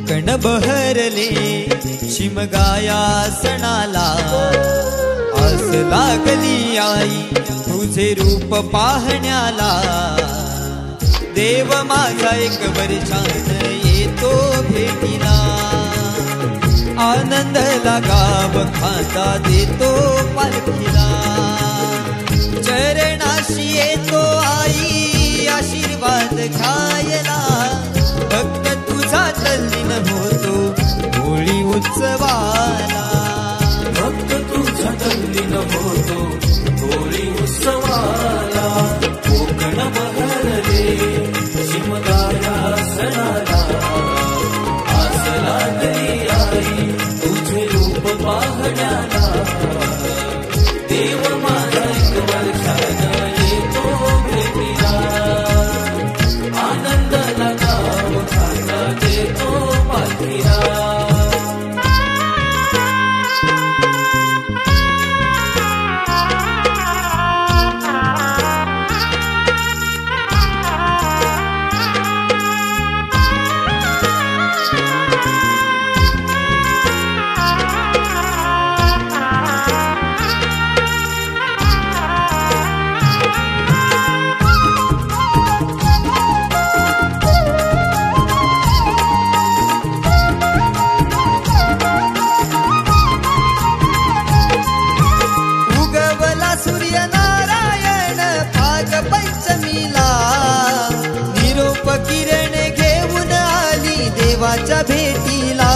कोकण बहरले शिमगाया सणाला, आस लागली आई तुझे रूप पाहण्याला। देव माझा एक वर्षान येतो भेटीला, आनंद लागाव खांदा देतो पालखीला। चरणाशी येतो आई आशीर्वाद घ्यायला, भक्त तुझा तल्लीन होतो होळी उत्सवाला। भक्त तुझा तल्लीन होतो होळी उत्सवाला। कोकण बहरले शिमगाया सणाला, आस लागली आई तुझे रूप पाहण्याला। देव माझा एक वर्षान येतो भेटीला, आनंद लागाव खांदा देतो पालखीला। सूर्यनारायण भाग पंचमीला, निरोप किरण घेऊन आली देवाच्या भेटीला।